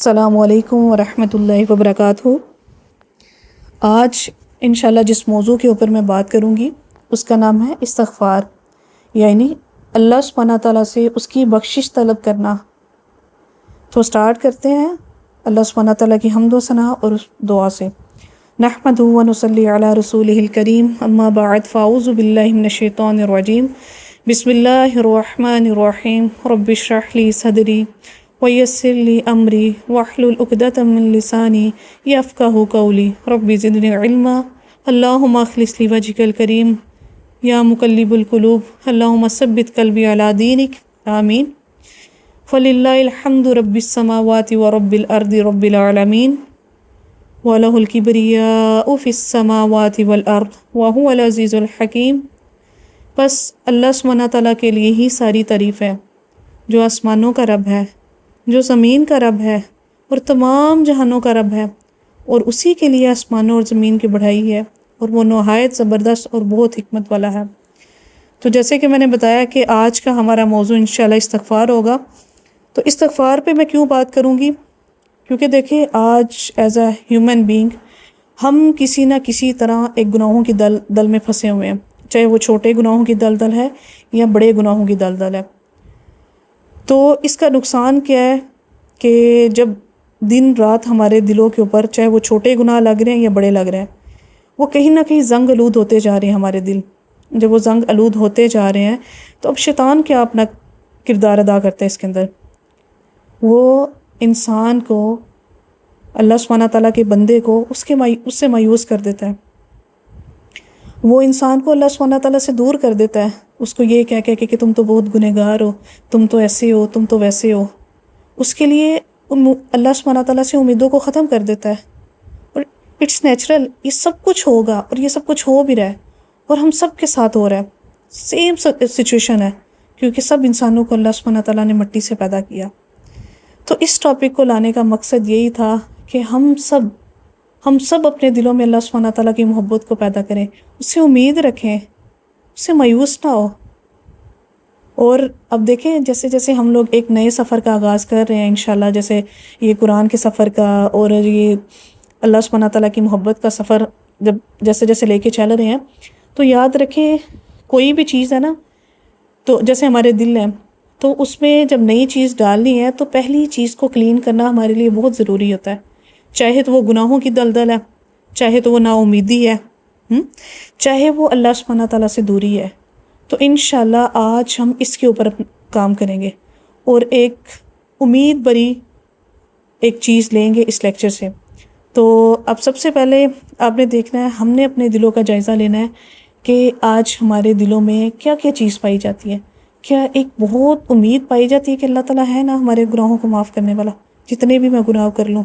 السلام علیکم ورحمۃ اللہ وبرکاتہ۔ آج انشاءاللہ جس موضوع کے اوپر میں بات کروں گی اس کا نام ہے استغفار، یعنی اللہ سبحانہ تعالیٰ سے اس کی بخشش طلب کرنا۔ تو سٹارٹ کرتے ہیں اللہ سبحانہ تعالیٰ کی حمد و ثنا اور دعا سے۔ نحمدہ و نصلی علی رسولہ الکریم، اما بعد فاعوذ باللہ من الشیطان الرجیم، بسم اللہ الرحمن الرحیم، رب اشرح لی صدری ویسر لی امری واحلل عقدۃ من لسانی یفقہوا قولی، رب زدنی علما، اللہم اخلص لی وجہک الکریم یا مقلب القلوب، اللہم ثبت قلبی علی دینک، آمین۔ فللہ الحمد رب السماوات ورب الارض رب العالمین، وَلَهُ الْكِبْرِيَاءُ فِي السَّمَاوَاتِ وَالْأَرْضِ وَهُوَ الْعَزِيزُ الْحَكِيمُ۔ بس اللہ سبحانہ تعالیٰ کے لیے ہی ساری تعریف ہے، جو آسمانوں کا رب ہے، جو زمین کا رب ہے اور تمام جہانوں کا رب ہے، اور اسی کے لیے آسمانوں اور زمین کی بڑھائی ہے، اور وہ نہایت زبردست اور بہت حکمت والا ہے۔ تو جیسے کہ میں نے بتایا کہ آج کا ہمارا موضوع انشاءاللہ استغفار ہوگا۔ تو استغفار پہ میں کیوں بات کروں گی؟ کیونکہ دیکھیں آج ایز اے ہیومن بینگ ہم کسی نہ کسی طرح ایک گناہوں کی دل میں پھنسے ہوئے ہیں، چاہے وہ چھوٹے گناہوں کی دلدل ہے یا بڑے گناہوں کی دلدل ہے۔ تو اس کا نقصان کیا ہے کہ جب دن رات ہمارے دلوں کے اوپر، چاہے وہ چھوٹے گناہ لگ رہے ہیں یا بڑے لگ رہے ہیں، وہ کہیں نہ کہیں زنگ آلود ہوتے جا رہے ہیں ہمارے دل۔ جب وہ زنگ آلود ہوتے جا رہے ہیں تو اب شیطان کیا اپنا کردار ادا کرتا ہے اس کے اندر؟ وہ انسان کو، اللہ سبحانہ تعالیٰ کے بندے کو اس سے مایوس کر دیتا ہے۔ وہ انسان کو اللہ سبحانہ تعالیٰ سے دور کر دیتا ہے، اس کو یہ کہہ کہ تم تو بہت گنہگار ہو، تم تو ایسے ہو، تم تو ویسے ہو۔ اس کے لیے اللہ سبحانہ تعالیٰ سے امیدوں کو ختم کر دیتا ہے۔ اور اٹس نیچرل، یہ سب کچھ ہوگا اور یہ سب کچھ ہو بھی رہا ہے، اور ہم سب کے ساتھ ہو رہا ہے، سیم سچویشن ہے، کیونکہ سب انسانوں کو اللہ سبحانہ تعالیٰ نے مٹی سے پیدا کیا۔ تو اس ٹاپک کو لانے کا مقصد یہی تھا کہ ہم سب اپنے دلوں میں اللہ سبحانہ تعالیٰ کی محبت کو پیدا کریں، اس سے امید رکھیں، اس سے مایوس نہ ہو۔ اور اب دیکھیں جیسے جیسے ہم لوگ ایک نئے سفر کا آغاز کر رہے ہیں انشاءاللہ، جیسے یہ قرآن کے سفر کا اور یہ اللہ سبحانہ تعالیٰ کی محبت کا سفر جب جیسے جیسے لے کے چل رہے ہیں، تو یاد رکھیں کوئی بھی چیز ہے نا، تو جیسے ہمارے دل ہیں، تو اس میں جب نئی چیز ڈالنی ہے تو پہلی چیز کو کلین کرنا ہمارے لیے بہت ضروری ہوتا ہے، چاہے تو وہ گناہوں کی دلدل ہے، چاہے تو وہ نا امیدی ہے، چاہے وہ اللہ سبحانہ تعالیٰ سے دوری ہے۔ تو انشاءاللہ آج ہم اس کے اوپر کام کریں گے اور ایک امید بری ایک چیز لیں گے اس لیکچر سے۔ تو اب سب سے پہلے آپ نے دیکھنا ہے، ہم نے اپنے دلوں کا جائزہ لینا ہے کہ آج ہمارے دلوں میں کیا کیا چیز پائی جاتی ہے۔ کیا ایک بہت امید پائی جاتی ہے کہ اللہ تعالیٰ ہے نا ہمارے گناہوں کو معاف کرنے والا، جتنے بھی میں گناہ کر لوں،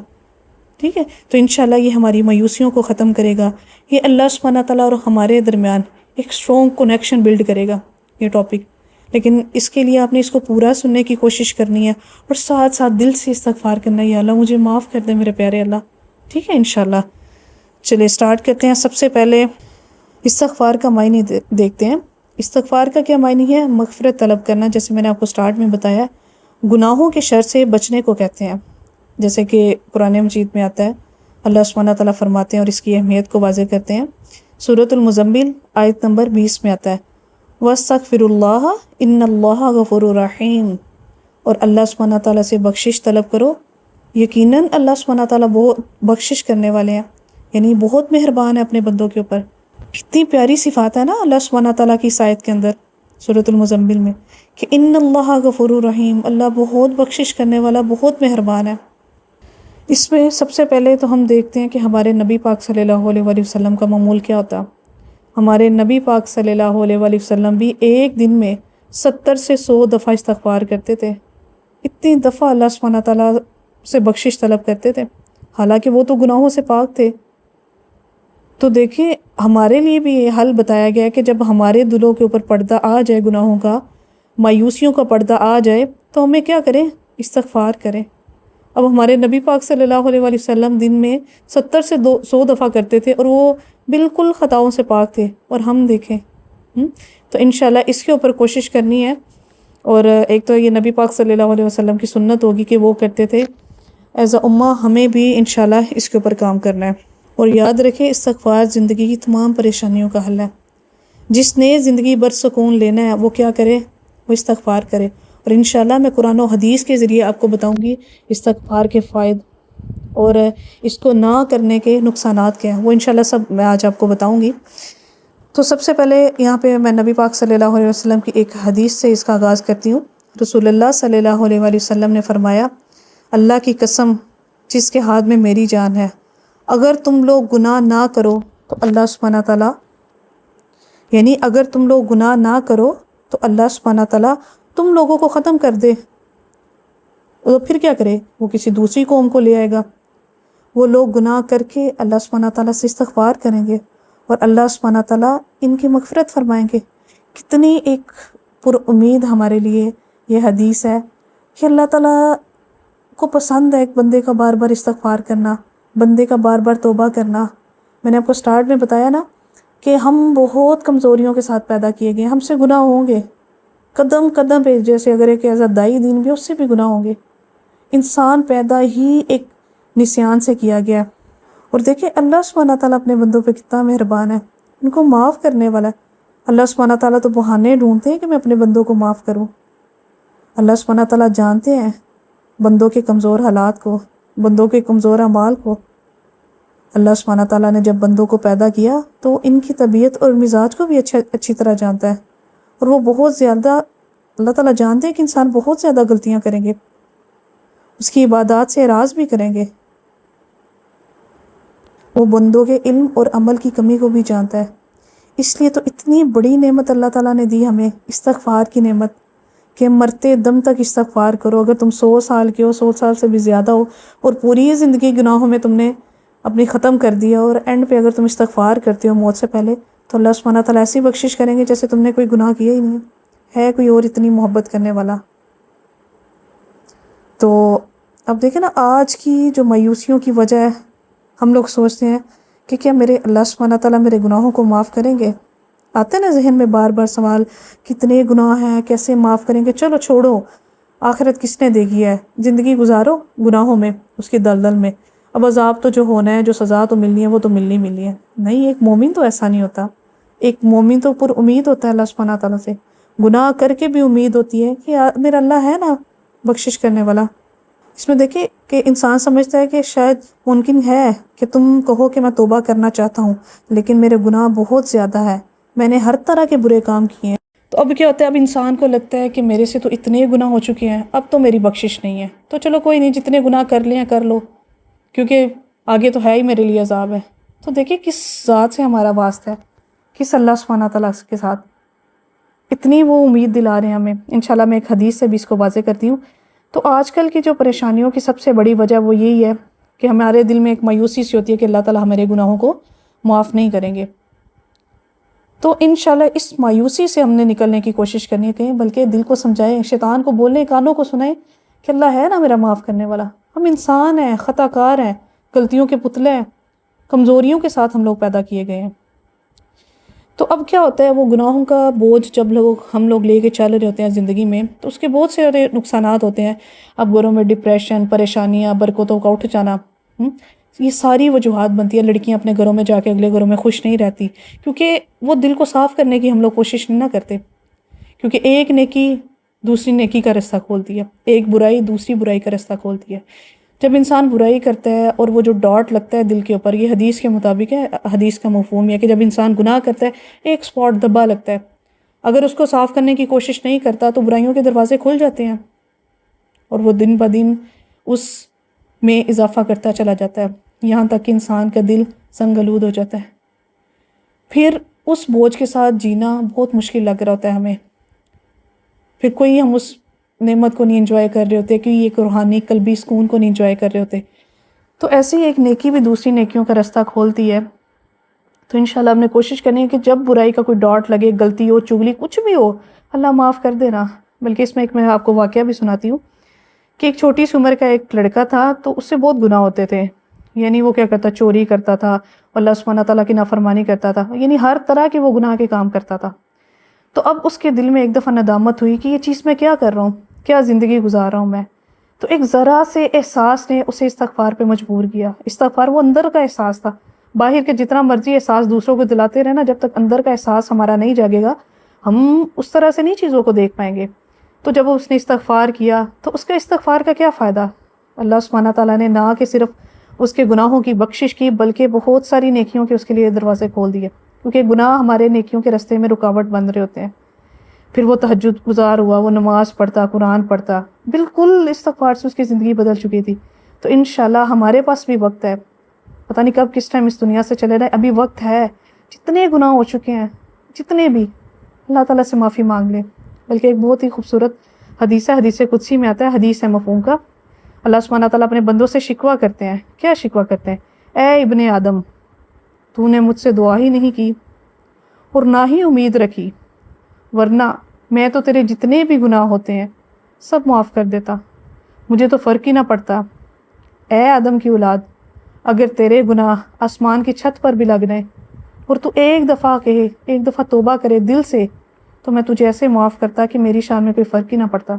ٹھیک ہے؟ تو انشاءاللہ یہ ہماری مایوسیوں کو ختم کرے گا، یہ اللہ سبحانہ تعالیٰ اور ہمارے درمیان ایک اسٹرانگ کنیکشن بلڈ کرے گا یہ ٹاپک۔ لیکن اس کے لیے آپ نے اس کو پورا سننے کی کوشش کرنی ہے اور ساتھ ساتھ دل سے استغفار کرنا ہے، یا اللہ مجھے معاف کر دے میرے پیارے اللہ، ٹھیک ہے انشاءاللہ۔ چلے سٹارٹ کرتے ہیں۔ سب سے پہلے استغفار کا معنی دیکھتے ہیں۔ استغفار کا کیا معنی ہے؟ مغفرت طلب کرنا، جیسے میں نے آپ کو سٹارٹ میں بتایا، گناہوں کے شر سے بچنے کو کہتے ہیں، جیسے کہ قرآن مجید میں آتا ہے، اللہ سبحانہ تعالیٰ فرماتے ہیں اور اس کی اہمیت کو واضح کرتے ہیں۔ سورۃ المزمل آیت نمبر 20 میں آتا ہے، وَاسْتَغْفِرُ اللَّهَ إِنَّ اللَّهَ غَفُورٌ رَحِيمٌ، اور اللہ سبحانہ تعالیٰ سے بخشش طلب کرو، یقیناً اللہ سبحانہ تعالیٰ بہت بخشش کرنے والے ہیں، یعنی بہت مہربان ہے اپنے بندوں کے اوپر۔ کتنی پیاری صفات ہے نا اللہ سبحانہ تعالیٰ کی اس آیت کے اندر سورۃ المزمل میں، کہ ان اللہ غفور رحیم، اللہ بہت بخشش کرنے والا، بہت مہربان ہے۔ اس میں سب سے پہلے تو ہم دیکھتے ہیں کہ ہمارے نبی پاک صلی اللہ علیہ وآلہ وسلم کا معمول کیا ہوتا۔ ہمارے نبی پاک صلی اللہ علیہ وآلہ وسلم بھی ایک دن میں 70 سے 100 دفعہ استغفار کرتے تھے، اتنی دفعہ اللہ سبحانہ تعالیٰ سے بخشش طلب کرتے تھے، حالانکہ وہ تو گناہوں سے پاک تھے۔ تو دیکھیں ہمارے لیے بھی یہ حل بتایا گیا ہے کہ جب ہمارے دلوں کے اوپر پردہ آ جائے گناہوں کا، مایوسیوں کا پردہ آ جائے، تو ہمیں کیا کریں؟ استغفار کریں۔ اب ہمارے نبی پاک صلی اللہ علیہ وآلہ وسلم دن میں 70 سے 100 دفعہ کرتے تھے، اور وہ بالکل خطاؤں سے پاک تھے، اور ہم دیکھیں۔ تو انشاءاللہ اس کے اوپر کوشش کرنی ہے۔ اور ایک تو یہ نبی پاک صلی اللہ علیہ وسلم کی سنت ہوگی کہ وہ کرتے تھے ایز اے امہ ہمیں بھی انشاءاللہ اس کے اوپر کام کرنا ہے۔ اور یاد رکھیں استغفار زندگی کی تمام پریشانیوں کا حل ہے۔ جس نے زندگی بھر سکون لینا ہے وہ کیا کرے؟ وہ استغفار کرے۔ اور انشاءاللہ میں قرآن و حدیث کے ذریعے آپ کو بتاؤں گی استغفار کے فوائد اور اس کو نہ کرنے کے نقصانات کیا ہیں، وہ انشاءاللہ سب میں آج آپ کو بتاؤں گی۔ تو سب سے پہلے یہاں پہ میں نبی پاک صلی اللہ علیہ وسلم کی ایک حدیث سے اس کا آغاز کرتی ہوں۔ رسول اللہ صلی اللہ علیہ وآلہ وسلم نے فرمایا، اللہ کی قسم جس کے ہاتھ میں میری جان ہے، اگر تم لوگ گناہ نہ کرو تو اللہ سبحانہ تعالیٰ اگر تم لوگ گناہ نہ کرو تو اللہ سبحانہ تعالیٰ تم لوگوں کو ختم کر دے، تو پھر کیا کرے؟ وہ کسی دوسری قوم کو لے آئے گا۔ وہ لوگ گناہ کر کے اللہ سبحانہ تعالیٰ سے استغفار کریں گے اور اللہ سبحانہ تعالیٰ ان کی مغفرت فرمائیں گے۔ کتنی ایک پر امید ہمارے لیے یہ حدیث ہے کہ اللہ تعالیٰ کو پسند ہے ایک بندے کا بار بار استغفار کرنا، بندے کا بار بار توبہ کرنا۔ میں نے آپ کو سٹارٹ میں بتایا نا کہ ہم بہت کمزوریوں کے ساتھ پیدا کیے گئے، ہم سے گناہ ہوں گے قدم قدم پہ، جیسے اگر ایک ایسا دائی دین بھی اس سے بھی گناہ ہوں گے۔ انسان پیدا ہی ایک نسیان سے کیا گیا، اور دیکھیں اللہ سبحانہ تعالیٰ اپنے بندوں پہ کتنا مہربان ہے، ان کو معاف کرنے والا ہے۔ اللہ سبحانہ تعالیٰ تو بہانے ڈھونڈتے ہیں کہ میں اپنے بندوں کو معاف کروں۔ اللہ سبحانہ تعالیٰ جانتے ہیں بندوں کے کمزور حالات کو، بندوں کے کمزور اعمال کو۔ اللہ سبحانہ تعالیٰ نے جب بندوں کو پیدا کیا تو ان کی طبیعت اور مزاج کو بھی اچھی طرح جانتا ہے، اور وہ بہت زیادہ اللہ تعالیٰ جانتے ہیں کہ انسان بہت زیادہ غلطیاں کریں گے، اس کی عبادات سے اعراض بھی کریں گے۔ وہ بندوں کے علم اور عمل کی کمی کو بھی جانتا ہے۔ اس لیے تو اتنی بڑی نعمت اللہ تعالیٰ نے دی ہمیں، استغفار کی نعمت، کہ مرتے دم تک استغفار کرو۔ اگر تم 100 سال کے ہو، 100 سال سے بھی زیادہ ہو، اور پوری زندگی گناہوں میں تم نے اپنی ختم کر دیا، اور اینڈ پہ اگر تم استغفار کرتے ہو موت سے پہلے، تو اللہ سبحانہ تعالیٰ ایسی بخشش کریں گے جیسے تم نے کوئی گناہ کیا ہی نہیں ہے کوئی اور اتنی محبت کرنے والا۔ تو اب دیکھیں نا، آج کی جو مایوسیوں کی وجہ ہے، ہم لوگ سوچتے ہیں کہ کیا میرے اللہ سبحانہ تعالیٰ میرے گناہوں کو معاف کریں گے؟ آتے ہیں نا ذہن میں بار بار سوال، کتنے گناہ ہیں، کیسے معاف کریں گے؟ چلو چھوڑو، آخرت کس نے دیکھی ہے، زندگی گزارو گناہوں میں، اس کی دلدل میں، اب عذاب تو جو ہونا ہے، جو سزا تو ملنی ہے وہ تو ملنی ہے۔ نہیں، ایک مومن تو ایسا نہیں ہوتا، ایک مومن تو پر امید ہوتا ہے اللہ سبحانہ تعالیٰ سے، گناہ کر کے بھی امید ہوتی ہے کہ میرا اللہ ہے نا بخشش کرنے والا۔ اس میں دیکھیں کہ انسان سمجھتا ہے کہ شاید ممکن ہے کہ تم کہو کہ میں توبہ کرنا چاہتا ہوں، لیکن میرے گناہ بہت زیادہ ہے، میں نے ہر طرح کے برے کام کیے ہیں۔ تو اب کیا ہوتا ہے، اب انسان کو لگتا ہے کہ میرے سے تو اتنے گناہ ہو چکے ہیں، اب تو میری بخشش نہیں ہے، تو چلو کوئی نہیں، جتنے گناہ کر لیں کر لو، کیونکہ آگے تو ہے ہی میرے لیے عذاب ہے۔ تو دیکھیں کس ذات سے ہمارا واسطہ ہے، کس اللہ سبحانہ تعالیٰ کے ساتھ اتنی وہ امید دلا رہے ہیں ہمیں۔ انشاءاللہ میں ایک حدیث سے بھی اس کو واضح کرتی ہوں۔ تو آج کل کی جو پریشانیوں کی سب سے بڑی وجہ وہ یہی ہے کہ ہمارے دل میں ایک مایوسی سی ہوتی ہے کہ اللہ تعالیٰ ہمارے گناہوں کو معاف نہیں کریں گے۔ تو انشاءاللہ اس مایوسی سے ہم نے نکلنے کی کوشش کرنی ہے، کہیں بلکہ دل کو سمجھائیں، شیطان کو بولیں، کانوں کو سنائیں کہ اللہ ہے نا میرا معاف کرنے والا۔ ہم انسان ہیں، خطا کار ہیں، غلطیوں کے پتلے ہیں، کمزوریوں کے ساتھ ہم لوگ پیدا کیے گئے ہیں۔ تو اب کیا ہوتا ہے، وہ گناہوں کا بوجھ جب ہم لوگ لے کے چل رہے ہوتے ہیں زندگی میں، تو اس کے بہت سے نقصانات ہوتے ہیں۔ اب گھروں میں ڈپریشن، پریشانیاں، برکتوں کا اٹھ جانا، یہ ساری وجوہات بنتی ہے۔ لڑکیاں اپنے گھروں میں جا کے اگلے گھروں میں خوش نہیں رہتی، کیونکہ وہ دل کو صاف کرنے کی ہم لوگ کوشش نہیں نہ کرتے، کیونکہ ایک نیکی دوسری نیکی کا رستہ کھولتی ہے، ایک برائی دوسری برائی کا رستہ کھولتی ہے۔ جب انسان برائی کرتا ہے اور وہ جو ڈاٹ لگتا ہے دل کے اوپر، یہ حدیث کے مطابق ہے، حدیث کا مفہوم یہ ہے کہ جب انسان گناہ کرتا ہے ایک سپاٹ دبا لگتا ہے، اگر اس کو صاف کرنے کی کوشش نہیں کرتا تو برائیوں کے دروازے کھل جاتے ہیں، اور وہ دن بدن اس میں اضافہ کرتا چلا جاتا ہے، یہاں تک کہ انسان کا دل سنگلود ہو جاتا ہے۔ پھر اس بوجھ کے ساتھ جینا بہت مشکل لگ رہا ہوتا ہے ہمیں، پھر کوئی ہم اس نعمت کو نہیں انجوائے کر رہے ہوتے، کہ ایک روحانی قلبی سکون کو نہیں انجوائے کر رہے ہوتے۔ تو ایسی ایک نیکی بھی دوسری نیکیوں کا رستہ کھولتی ہے۔ تو انشاءاللہ ہم نے کوشش کرنی ہے کہ جب برائی کا کوئی ڈاٹ لگے، غلطی ہو، چغلی، کچھ بھی ہو، اللہ معاف کر دینا۔ بلکہ اس میں میں آپ کو واقعہ بھی سناتی ہوں کہ ایک چھوٹی سی عمر کا ایک لڑکا تھا، تو اس سے بہت گناہ ہوتے تھے، یعنی وہ کیا کرتا، چوری کرتا تھا، اللہ سبحانہ تعالیٰ کی نافرمانی کرتا تھا، یعنی ہر طرح کے وہ گناہ کے کام کرتا تھا۔ تو اب اس کے دل میں ایک دفعہ ندامت ہوئی کہ یہ چیز میں کیا کر رہا ہوں، کیا زندگی گزار رہا ہوں میں تو ایک ذرا سے احساس نے اسے استغفار پہ مجبور کیا. استغفار وہ اندر کا احساس تھا. باہر کے جتنا مرضی احساس دوسروں کو دلاتے رہنا، جب تک اندر کا احساس ہمارا نہیں جاگے گا ہم اس طرح سے نہیں چیزوں کو دیکھ پائیں گے. تو جب اس نے استغفار کیا تو اس کا استغفار کا کیا فائدہ؟ اللہ سبحانہ تعالیٰ نے نہ کہ صرف اس کے گناہوں کی بخشش کی بلکہ بہت ساری نیکیوں کے اس کے لیے دروازے کھول دیے، کیونکہ گناہ ہمارے نیکیوں کے راستے میں رکاوٹ بن رہے ہوتے ہیں. پھر وہ تہجد گزار ہوا، وہ نماز پڑھتا، قرآن پڑھتا، بالکل استغفار سے اس کی زندگی بدل چکی تھی. تو انشاءاللہ ہمارے پاس بھی وقت ہے، پتہ نہیں کب کس ٹائم اس دنیا سے چلے جائیں، ابھی وقت ہے. جتنے گناہ ہو چکے ہیں، جتنے بھی، اللہ تعالیٰ سے معافی مانگ لیں. بلکہ ایک بہت ہی خوبصورت حدیث ہے، حدیث قدسی میں آتا ہے، حدیث ہے مفہوم کا. اللہ سبحانہ تعالیٰ اپنے بندوں سے شکوہ کرتے ہیں. کیا شکوہ کرتے ہیں؟ اے ابن آدم، تو نے مجھ سے دعا ہی نہیں کی اور نہ ہی امید رکھی، ورنہ میں تو تیرے جتنے بھی گناہ ہوتے ہیں سب معاف کر دیتا، مجھے تو فرق ہی نہ پڑتا. اے آدم کی اولاد، اگر تیرے گناہ آسمان کی چھت پر بھی لگ جائیں اور تو ایک دفعہ کہے، ایک دفعہ توبہ کرے دل سے، تو میں تجھے ایسے معاف کرتا کہ میری شان میں کوئی فرق ہی نہ پڑتا.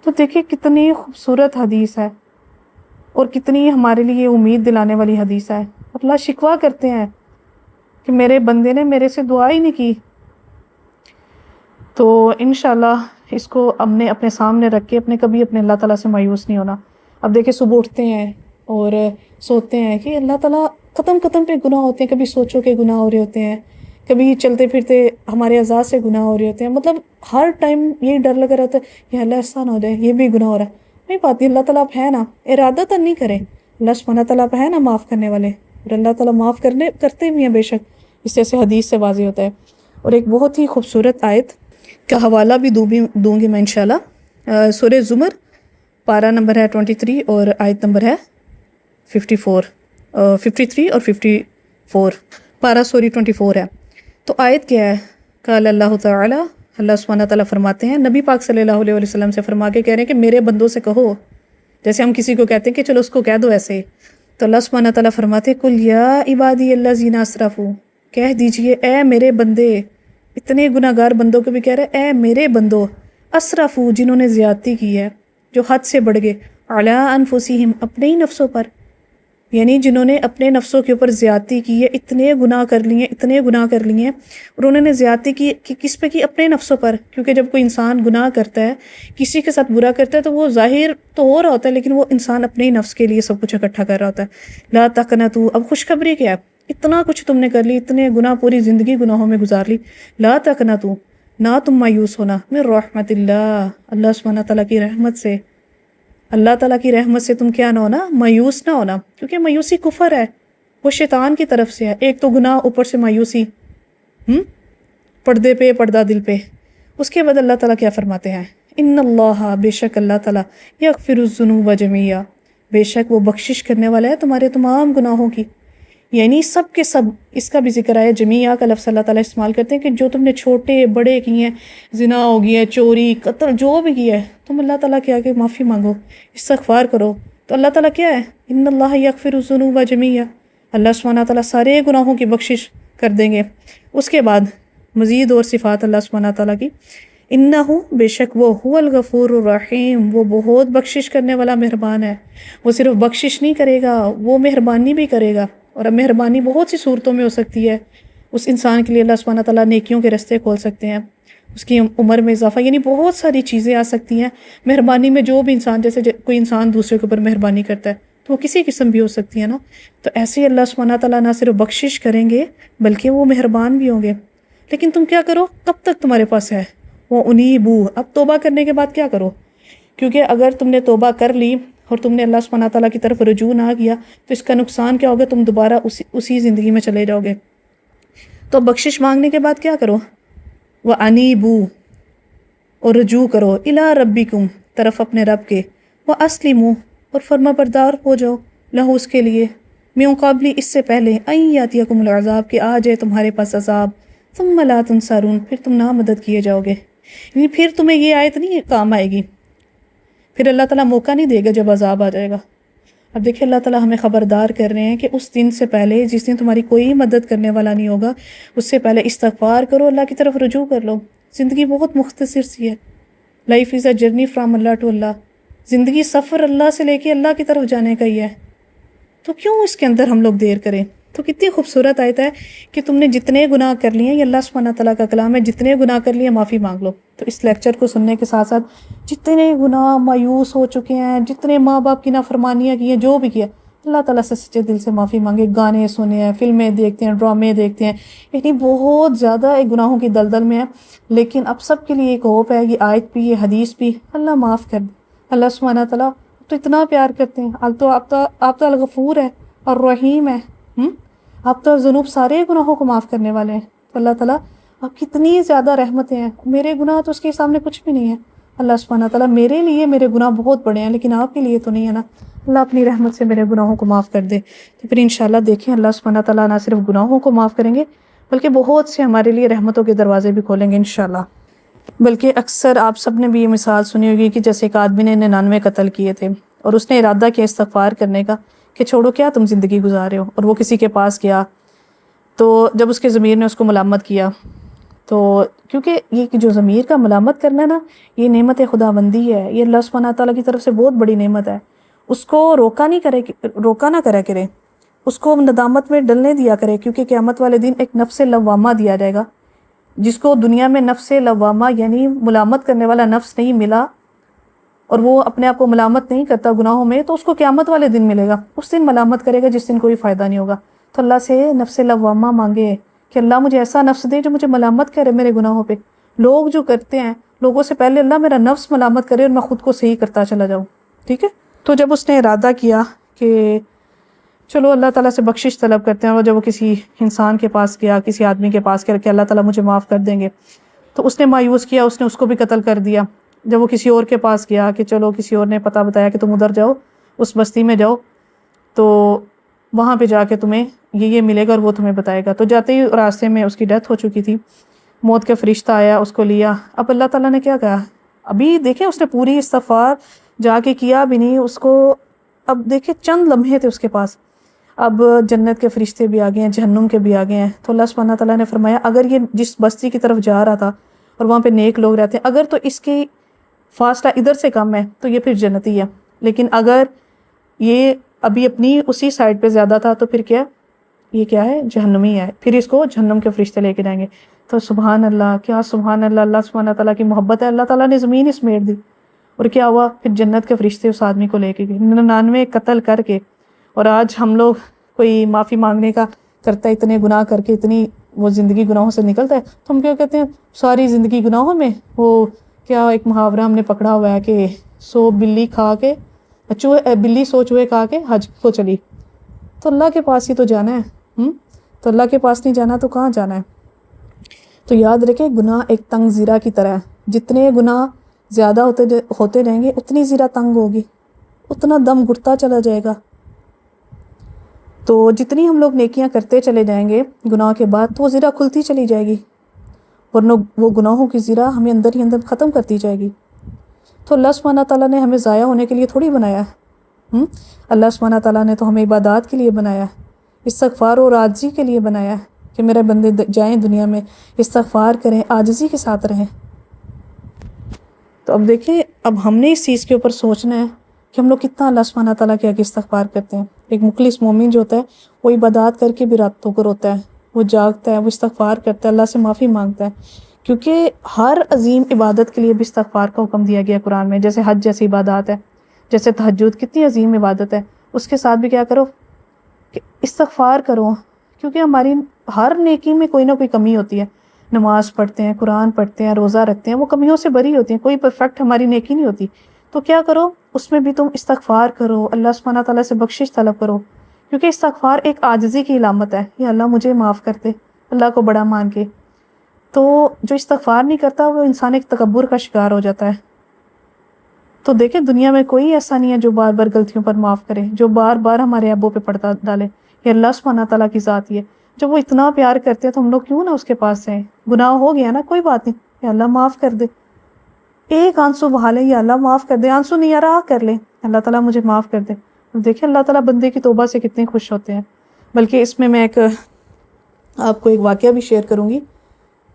تو دیکھیں کتنی خوبصورت حدیث ہے اور کتنی ہمارے لیے امید دلانے والی حدیث ہے. اللہ شکوہ کرتے ہیں کہ میرے بندے نے میرے سے دعا ہی نہیں کی. تو انشاءاللہ اس کو ہم نے اپنے سامنے رکھ کے کبھی اپنے اللہ تعالیٰ سے مایوس نہیں ہونا. اب دیکھیں صبح اٹھتے ہیں اور سوتے ہیں کہ اللہ تعالیٰ قدم قدم پہ گناہ ہوتے ہیں، کبھی سوچو کے گناہ ہو رہے ہوتے ہیں، کبھی چلتے پھرتے ہمارے اعضاء سے گناہ ہو رہے ہوتے ہیں. مطلب ہر ٹائم یہی ڈر لگا رہتا ہے یہ اللہ احسان ہو جائے، یہ بھی گناہ ہو رہا ہے. نہیں پاتی، اللہ تعالیٰ آپ ہے نا، ارادہ تو نہیں کریں، اللہ سبحانہ تعالیٰ آپ ہے نا معاف کرنے والے، اور اللہ تعالیٰ معاف کرتے بھی ہیں بے شک. اس جیسے حدیث سے واضح ہوتا ہے. اور ایک بہت ہی خوبصورت آیت کا حوالہ بھی دوں گی میں انشاءاللہ. سورہ زمر پارہ نمبر ہے 23 اور آیت نمبر ہے 53 اور 54. پارہ سوری 24 ہے. تو آیت کیا ہے؟ قال اللہ تعالی، اللہ سبحانہ تعالیٰ فرماتے ہیں، نبی پاک صلی اللہ علیہ وسلم سے فرما کے کہہ رہے ہیں کہ میرے بندوں سے کہو، جیسے ہم کسی کو کہتے ہیں کہ چلو اس کو کہہ دو ایسے. تو اللہ سبحانہ تعالیٰ فرماتے ہیں قل یا عبادی الذین اسرفوا، کہہ دیجئے اے میرے بندے، اتنے گناہ گار بندوں کو بھی کہہ رہے اے میرے بندو، اسرفوا جنہوں نے زیادتی کی ہے، جو حد سے بڑھ گئے، علی انفسہم اپنے ہی نفسوں پر، یعنی جنہوں نے اپنے نفسوں کے اوپر زیادتی کی ہے، اتنے گناہ کر لیے اور انہوں نے زیادتی کی کہ کس پہ کی؟ اپنے نفسوں پر. کیونکہ جب کوئی انسان گناہ کرتا ہے، کسی کے ساتھ برا کرتا ہے، تو وہ ظاہر تو ہو رہا ہوتا ہے لیکن وہ انسان اپنے ہی نفس کے لیے سب کچھ اکٹھا کر رہا ہوتا ہے. لا تقنطوا، اب خوشخبری کیا ہے؟ اتنا کچھ تم نے کر لی، اتنے گناہ، پوری زندگی گناہوں میں گزار لی. لا تقنطوا، نہ تم مایوس ہونا، من رحمت اللہ، اللہ سبحانہ تعالیٰ کی رحمت سے. اللہ تعالیٰ کی رحمت سے تم کیا نہ ہونا؟ مایوس نہ ہونا، کیونکہ مایوسی کفر ہے، وہ شیطان کی طرف سے ہے. ایک تو گناہ، اوپر سے مایوسی، پردے پہ، پردہ دل پہ. اس کے بعد اللہ تعالیٰ کیا فرماتے ہیں؟ ان اللہ، بے شک اللہ تعالیٰ، یغفر الذنوب جمیعا، بے شک وہ بخشش کرنے والا ہے تمہارے تمام گناہوں کی. یعنی سب کے سب، اس کا بھی ذکر آیا، جمیعہ کا لفظ اللہ تعالیٰ استعمال کرتے ہیں کہ جو تم نے چھوٹے بڑے کیے ہیں، زنا ہو گیا ہے، چوری، قتل، جو بھی کیا ہے، تم اللہ تعالیٰ کے آگے معافی مانگو، استغفار کرو. تو اللہ تعالیٰ کیا ہے؟ ان اللہ یغفر الذنوب جمیعا، اللہ سبحانہ تعالیٰ سارے گناہوں کی بخشش کر دیں گے. اس کے بعد مزید اور صفات اللہ سبحانہ تعالیٰ کی، انہ، بے شک وہ، هو الغفور الرحیم، وہ بہت بخشش کرنے والا مہربان ہے. وہ صرف بخشش نہیں کرے گا، وہ مہربانی بھی کرے گا. اور اب مہربانی بہت سی صورتوں میں ہو سکتی ہے. اس انسان کے لیے اللہ سبحانہ تعالیٰ نیکیوں کے راستے کھول سکتے ہیں، اس کی عمر میں اضافہ، یعنی بہت ساری چیزیں آ سکتی ہیں مہربانی میں. جو بھی انسان، جیسے کوئی انسان دوسرے کے اوپر مہربانی کرتا ہے تو وہ کسی قسم بھی ہو سکتی ہے نا. تو ایسے ہی اللہ سبحانہ تعالیٰ نہ صرف بخشش کریں گے بلکہ وہ مہربان بھی ہوں گے. لیکن تم کیا کرو؟ کب تک تمہارے پاس ہے؟ وہ انیبو، اب توبہ کرنے کے بعد کیا کرو؟ کیونکہ اگر تم نے توبہ کر لی اور تم نے اللہ سبحانہ تعالیٰ کی طرف رجوع نہ کیا تو اس کا نقصان کیا ہوگا؟ تم دوبارہ اسی زندگی میں چلے جاؤ گے. تو بخشش مانگنے کے بعد کیا کرو؟ وَأَنِيبُوا، اور رجوع کرو، اِلَىٰ رَبِّكُمْ، طرف اپنے رب کے، وَأَسْلِمُوا، اور فرما بردار ہو جاؤ، لہو، اس کے لیے، مِن قَبْلِ، اس سے پہلے، أَن يَأْتِيَكُمُ الْعَذَابُ، کہ آ جائے تمہارے پاس عذاب، ثُمَّ لَا تُنصَرُونَ، پھر تم نہ مدد کیے جاؤ گے. یعنی پھر تمہیں یہ آیت نہیں کام آئے گی، پھر اللہ تعالیٰ موقع نہیں دے گا جب عذاب آ جائے گا. اب دیکھیں اللہ تعالیٰ ہمیں خبردار کر رہے ہیں کہ اس دن سے پہلے، جس دن تمہاری کوئی مدد کرنے والا نہیں ہوگا، اس سے پہلے استغفار کرو، اللہ کی طرف رجوع کر لو. زندگی بہت مختصر سی ہے. Life is a journey from اللہ ٹو اللہ. زندگی سفر اللہ سے لے کے اللہ کی طرف جانے کا ہی ہے، تو کیوں اس کے اندر ہم لوگ دیر کریں؟ تو کتنی خوبصورت آیت ہے کہ تم نے جتنے گناہ کر لیے، یہ اللہ سبحانہ تعالیٰ کا کلام ہے، جتنے گناہ کر لیے معافی مانگ لو۔ تو اس لیکچر کو سننے کے ساتھ ساتھ جتنے گناہ مایوس ہو چکے ہیں، جتنے ماں باپ کی نافرمانیاں کی ہیں، جو بھی کیا، اللہ تعالیٰ سے سچے دل سے معافی مانگے۔ گانے سنے ہیں، فلمیں دیکھتے ہیں، ڈرامے دیکھتے ہیں، یعنی بہت زیادہ ایک گناہوں کی دلدل میں ہے، لیکن اب سب کے لیے ایک ہوپ ہے، یہ آیت بھی، یہ حدیث بھی، اللہ معاف کر دے۔ اللہ سبحانہ تعالیٰ تو اتنا پیار کرتے ہیں، آپ تو الغفور ہے اور رحیم ہے، آپ تو ذنوب سارے گناہوں کو معاف کرنے والے ہیں۔ تو اللہ تعالیٰ آپ کتنی زیادہ رحمتیں ہیں، میرے گناہ تو اس کے سامنے کچھ بھی نہیں ہے۔ اللہ سبحانہ تعالیٰ میرے لیے میرے گناہ بہت بڑے ہیں، لیکن آپ کے لیے تو نہیں ہے نا۔ اللہ اپنی رحمت سے میرے گناہوں کو معاف کر دے۔ تو پھر انشاءاللہ دیکھیں اللہ سبحانہ تعالیٰ نہ صرف گناہوں کو معاف کریں گے، بلکہ بہت سے ہمارے لیے رحمتوں کے دروازے بھی کھولیں گے انشاءاللہ۔ بلکہ اکثر آپ سب نے بھی یہ مثال سنی ہوگی کہ جیسے ایک آدمی نے 99 قتل کیے تھے، اور اس نے ارادہ کیا استغفار کرنے کا کہ چھوڑو کیا تم زندگی گزار رہے ہو، اور وہ کسی کے پاس گیا، تو جب اس کے ضمیر نے اس کو ملامت کیا، تو کیونکہ یہ جو ضمیر کا ملامت کرنا ہے نا، یہ نعمت خداوندی ہے، یہ اللہ سبحانہ تعالیٰ کی طرف سے بہت بڑی نعمت ہے۔ اس کو روکا نہ کرے کرے، اس کو ندامت میں ڈلنے دیا کرے، کیونکہ قیامت والے دن ایک نفس لوامہ دیا جائے گا، جس کو دنیا میں نفس لوامہ یعنی ملامت کرنے والا نفس نہیں ملا، اور وہ اپنے آپ کو ملامت نہیں کرتا گناہوں میں، تو اس کو قیامت والے دن ملے گا۔ اس دن ملامت کرے گا جس دن کوئی فائدہ نہیں ہوگا۔ تو اللہ سے نفس لوامہ مانگے کہ اللہ مجھے ایسا نفس دے جو مجھے ملامت کرے میرے گناہوں پہ۔ لوگ جو کرتے ہیں، لوگوں سے پہلے اللہ میرا نفس ملامت کرے اور میں خود کو صحیح کرتا چلا جاؤں، ٹھیک ہے؟ تو جب اس نے ارادہ کیا کہ چلو اللہ تعالیٰ سے بخشش طلب کرتے ہیں، اور جب وہ کسی انسان کے پاس گیا، کسی آدمی کے پاس گیا کہ اللہ تعالیٰ مجھے معاف کر دیں گے، تو اس نے مایوس کیا، اس نے اس کو بھی قتل کر دیا۔ جب وہ کسی اور کے پاس گیا کہ چلو کسی اور نے پتہ بتایا کہ تم ادھر جاؤ، اس بستی میں جاؤ، تو وہاں پہ جا کے تمہیں یہ ملے گا اور وہ تمہیں بتائے گا، تو جاتے ہی راستے میں اس کی ڈیتھ ہو چکی تھی، موت کا فرشتہ آیا، اس کو لیا۔ اب اللہ تعالیٰ نے کیا کہا، ابھی دیکھیں اس نے پوری استغفار جا کے کیا بھی نہیں اس کو، اب دیکھیں چند لمحے تھے اس کے پاس، اب جنت کے فرشتے بھی آ گئے ہیں، جہنم کے بھی آ گئے ہیں۔ تو اللہ سبحانہ تعالیٰ نے فرمایا اگر یہ جس بستی کی طرف جا رہا تھا اور وہاں پہ نیک لوگ رہتے ہیں، اگر تو اس کی فاصلہ ادھر سے کم ہے تو یہ پھر جنتی ہے، لیکن اگر یہ ابھی اپنی اسی سائڈ پہ زیادہ تھا تو پھر یہ کیا ہے، جہنمی ہے، پھر اس کو جہنم کے فرشتے لے کے جائیں گے۔ تو سبحان اللہ، کیا سبحان اللہ، اللہ سبحانہ تعالیٰ کی محبت ہے۔ اللہ تعالیٰ نے زمین سمیٹ دی، اور کیا ہوا، پھر جنت کے فرشتے اس آدمی کو لے کے گئے 99 قتل کر کے۔ اور آج ہم لوگ کوئی معافی مانگنے کا کرتا ہے، اتنے گناہ کر کے اتنی وہ زندگی گناہوں سے نکلتا ہے، تو ہم کیا کہتے ہیں، ساری زندگی گناہوں میں۔ وہ کیا ایک محاورہ ہم نے پکڑا ہوا ہے کہ بلی سو چوہے کھا کے حج کو چلی۔ تو اللہ کے پاس ہی تو جانا ہے، تو اللہ کے پاس نہیں جانا تو کہاں جانا ہے؟ تو یاد رکھیں گناہ ایک تنگ زیرہ کی طرح ہے، جتنے گناہ زیادہ ہوتے رہیں گے اتنی زیرہ تنگ ہوگی، اتنا دم گھٹتا چلا جائے گا۔ تو جتنی ہم لوگ نیکیاں کرتے چلے جائیں گے گناہ کے بعد، تو وہ زیرہ کھلتی چلی جائے گی، ورنہ وہ گناہوں کی زیرہ ہمیں اندر ہی اندر ختم کرتی جائے گی۔ تو اللہ سبحانہ تعالیٰ نے ہمیں ضائع ہونے کے لیے تھوڑی بنایا ہے، اللہ سبحانہ تعالیٰ نے تو ہمیں عبادات کے لیے بنایا ہے، استغفار اور عاجزی کے لیے بنایا ہے کہ میرے بندے جائیں دنیا میں استغفار کریں، عاجزی کے ساتھ رہیں۔ تو اب دیکھیں، اب ہم نے اس چیز کے اوپر سوچنا ہے کہ ہم لوگ کتنا اللہ سبحانہ تعالیٰ کے آگے استغفار کرتے ہیں۔ ایک مخلص مومن جو ہوتا ہے وہ عبادات کر کے بھی راتوں کو روتا ہے، وہ جاگتا ہے، وہ استغفار کرتا ہے، اللہ سے معافی مانگتا ہے، کیونکہ ہر عظیم عبادت کے لیے بھی استغفار کا حکم دیا گیا قرآن میں۔ جیسے حج جیسی عبادات ہے، جیسے تہجد کتنی عظیم عبادت ہے، اس کے ساتھ بھی کیا کرو کہ استغفار کرو، کیونکہ ہماری ہر نیکی میں کوئی نہ کوئی کمی ہوتی ہے۔ نماز پڑھتے ہیں، قرآن پڑھتے ہیں، روزہ رکھتے ہیں، وہ کمیوں سے بری ہوتی ہیں، کوئی پرفیکٹ ہماری نیکی نہیں ہوتی۔ تو کیا کرو، اس میں بھی تم استغفار کرو، اللہ سبحانہ تعالیٰ سے بخشش طلب کرو، کیونکہ استغفار ایک عاجزی کی علامت ہے، یا اللہ مجھے معاف کر دے، اللہ کو بڑا مان کے۔ تو جو استغفار نہیں کرتا وہ انسان ایک تکبر کا شکار ہو جاتا ہے۔ تو دیکھیں دنیا میں کوئی ایسا نہیں ہے جو بار بار غلطیوں پر معاف کرے، جو بار بار ہمارے عیبوں پہ پردہ ڈالے، یہ اللہ سبحانہ تعالیٰ کی ذات ہی ہے۔ جب وہ اتنا پیار کرتے ہیں تو ہم لوگ کیوں نہ اس کے پاس جائیں؟ گناہ ہو گیا نا، کوئی بات نہیں، یا اللہ معاف کر دے، ایک آنسو بہا لیں، یا اللہ معاف کر دے، آنسو نہیں آ رہا کر لیں، اللہ تعالیٰ مجھے معاف کر دے۔ دیکھیں اللہ تعالیٰ بندے کی توبہ سے کتنے خوش ہوتے ہیں۔ بلکہ اس میں آپ کو ایک واقعہ بھی شیئر کروں گی،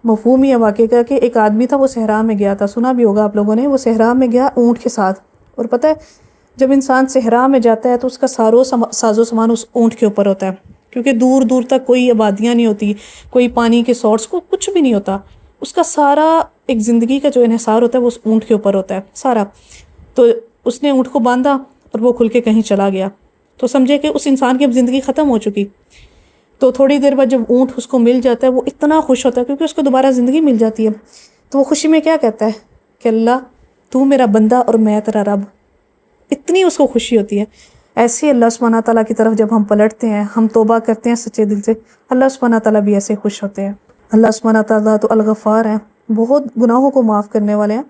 مفہوم یہ واقعے کا کہ ایک آدمی تھا، وہ صحرا میں گیا تھا، سنا بھی ہوگا آپ لوگوں نے، وہ صحرا میں گیا اونٹ کے ساتھ، اور پتہ ہے جب انسان صحرا میں جاتا ہے تو اس کا ساز و سامان اس اونٹ کے اوپر ہوتا ہے، کیونکہ دور دور تک کوئی آبادیاں نہیں ہوتی، کوئی پانی کے سورس کو کچھ بھی نہیں ہوتا، اس کا سارا ایک زندگی کا جو انحصار ہوتا ہے وہ اس اونٹ کے اوپر ہوتا ہے سارا. تو اس نے اونٹ کو باندھا اور وہ کھل کے کہیں چلا گیا، تو سمجھے کہ اس انسان کی اب زندگی ختم ہو چکی. تو تھوڑی دیر بعد جب اونٹ اس کو مل جاتا ہے وہ اتنا خوش ہوتا ہے کیونکہ اس کو دوبارہ زندگی مل جاتی ہے. تو وہ خوشی میں کیا کہتا ہے کہ اللہ تو میرا بندہ اور میں تیرا رب. اتنی اس کو خوشی ہوتی ہے. ایسے ہی اللہ سبحانہ تعالیٰ کی طرف جب ہم پلٹتے ہیں، ہم توبہ کرتے ہیں سچے دل سے، اللہ سبحانہ تعالیٰ بھی ایسے خوش ہوتے ہیں. اللہ سبحانہ تعالیٰ تو الغفار ہیں، بہت گناہوں کو معاف کرنے والے ہیں.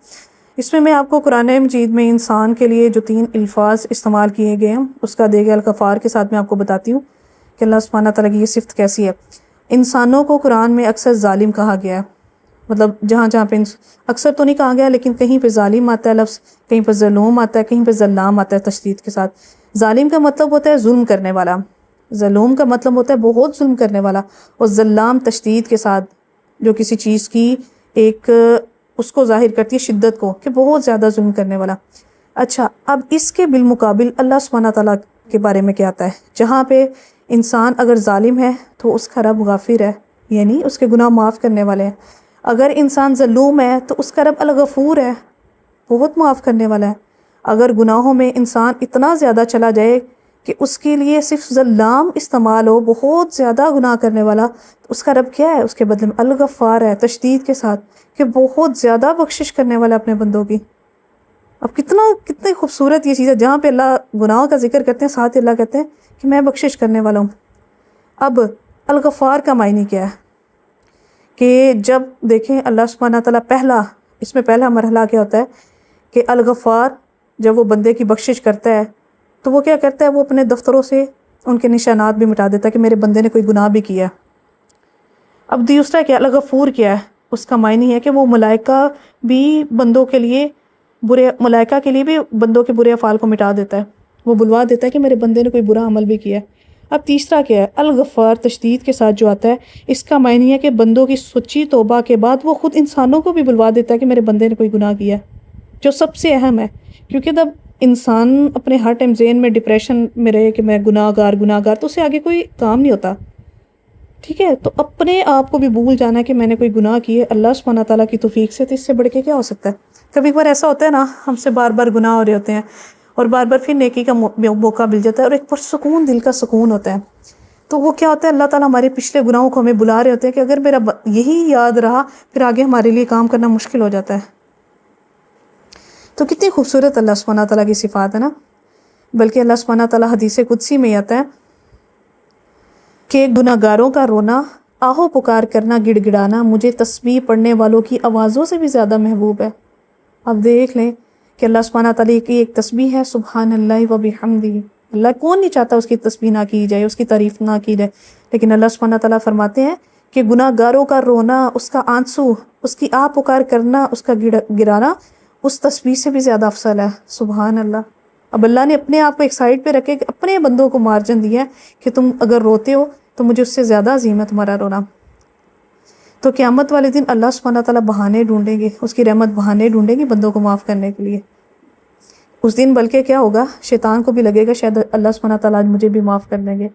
اس میں آپ کو قرآن مجید میں انسان کے لیے جو 3 الفاظ استعمال کیے گئے ہیں اس کا دیکھ الغفار کے ساتھ میں آپ کو بتاتی ہوں کہ اللہ سبحانہ تعالیٰ کی یہ صفت کیسی ہے. انسانوں کو قرآن میں اکثر ظالم کہا گیا ہے، مطلب جہاں پہ اکثر تو نہیں کہا گیا لیکن کہیں پہ ظالم آتا ہے لفظ، کہیں پہ ظلوم آتا ہے، کہیں پہ ظلام آتا ہے تشدید کے ساتھ. ظالم کا مطلب ہوتا ہے ظلم کرنے والا، ظلوم کا مطلب ہوتا ہے بہت ظلم کرنے والا، اور ظلام تشدید کے ساتھ جو کسی چیز کی ایک اس کو ظاہر کرتی ہے شدت کو کہ بہت زیادہ ظلم کرنے والا. اچھا، اب اس کے بالمقابل اللہ سبحانہ تعالیٰ کے بارے میں کیا آتا ہے؟ جہاں پہ انسان اگر ظالم ہے تو اس کا رب غافر ہے، یعنی اس کے گناہ معاف کرنے والے ہیں. اگر انسان ظلوم ہے تو اس کا رب الغفور ہے، بہت معاف کرنے والا ہے. اگر گناہوں میں انسان اتنا زیادہ چلا جائے کہ اس کے لیے صرف ظلام استعمال ہو، بہت زیادہ گناہ کرنے والا، تو اس کا رب کیا ہے؟ اس کے بدلے میں الغفار ہے تشدید کے ساتھ، کہ بہت زیادہ بخشش کرنے والا اپنے بندوں کی. اب کتنی خوبصورت یہ چیز ہے، جہاں پہ اللہ گناہوں کا ذکر کرتے ہیں ساتھ اللہ کہتے ہیں کہ میں بخشش کرنے والا ہوں. اب الغفار کا معنی کیا ہے؟ کہ جب دیکھیں اللہ سبحانہ تعالیٰ اس میں پہلا مرحلہ کیا ہوتا ہے کہ الغفار جب وہ بندے کی بخشش کرتا ہے تو وہ کیا کرتا ہے؟ وہ اپنے دفتروں سے ان کے نشانات بھی مٹا دیتا ہے کہ میرے بندے نے کوئی گناہ بھی کیا. اب دوسرا کیا الغفور کیا ہے؟ اس کا معنی ہے کہ وہ ملائکہ بھی بندوں کے لیے ملائکہ کے لیے بھی بندوں کے برے افعال کو مٹا دیتا ہے، وہ بلوا دیتا ہے کہ میرے بندے نے کوئی برا عمل بھی کیا. اب تیسرا کیا ہے؟ الغفار تشدید کے ساتھ جو آتا ہے، اس کا معنی ہے کہ بندوں کی سچی توبہ کے بعد وہ خود انسانوں کو بھی بلوا دیتا ہے کہ میرے بندے نے کوئی گناہ کیا، جو سب سے اہم ہے. کیونکہ جب انسان اپنے ہر ٹائم ذہن میں ڈپریشن میں رہے کہ میں گناہ گار تو اس سے آگے کوئی کام نہیں ہوتا. ٹھیک ہے، تو اپنے آپ کو بھی بھول جانا ہے کہ میں نے کوئی گناہ کیے اللہ سبحانہ تعالیٰ کی توفیق سے، تو اس سے بڑھ کے کیا ہو سکتا ہے؟ کبھی بار ایسا ہوتا ہے نا، ہم سے بار بار گناہ ہو رہے ہوتے ہیں اور بار بار پھر نیکی کا موقع مل جاتا ہے اور ایک پرسکون دل کا سکون ہوتا ہے. تو وہ کیا ہوتا ہے؟ اللہ تعالیٰ ہمارے پچھلے گناہوں کو ہمیں بلا رہے ہوتے ہیں کہ اگر میرا یہی یاد رہا پھر آگے ہمارے لیے کام کرنا مشکل ہو جاتا ہے. تو کتنی خوبصورت اللہ سبحانہ تعالیٰ کی صفات ہے نا. بلکہ اللہ سبحانہ تعالیٰ حدیث قدسی میں آتا ہے کہ گناہ گاروں کا رونا، آہو پکار کرنا، گڑ گڑانا مجھے تسبیح پڑھنے والوں کی آوازوں سے بھی زیادہ محبوب ہے. اب دیکھ لیں کہ اللہ سبحانہ تعالیٰ کی ایک تسبیح ہے سبحان اللہ و بحمدہ. اللہ کون نہیں چاہتا اس کی تسبیح نہ کی جائے، اس کی تعریف نہ کی جائے، لیکن اللہ سبحانہ تعالیٰ فرماتے ہیں کہ گناہ گاروں کا رونا، اس کا آنسو، اس کی آہ پکار کرنا، اس کا گرانا اس تسبیح سے بھی زیادہ افضل ہے. سبحان اللہ. اب اللہ نے اپنے آپ کو ایک سائڈ پہ رکھے کہ اپنے بندوں کو مارجن دیا ہے کہ تم اگر روتے ہو تو مجھے اس سے زیادہ عظیم ہے تمہارا رونا. تو قیامت والے دن اللہ سبحانہ تعالیٰ بہانے ڈھونڈیں گے، اس کی رحمت بہانے ڈھونڈیں گے بندوں کو معاف کرنے کے لیے. اس دن بلکہ کیا ہوگا، شیطان کو بھی لگے گا شاید اللہ سبحانہ تعالیٰ آج مجھے بھی معاف کر دیں گے.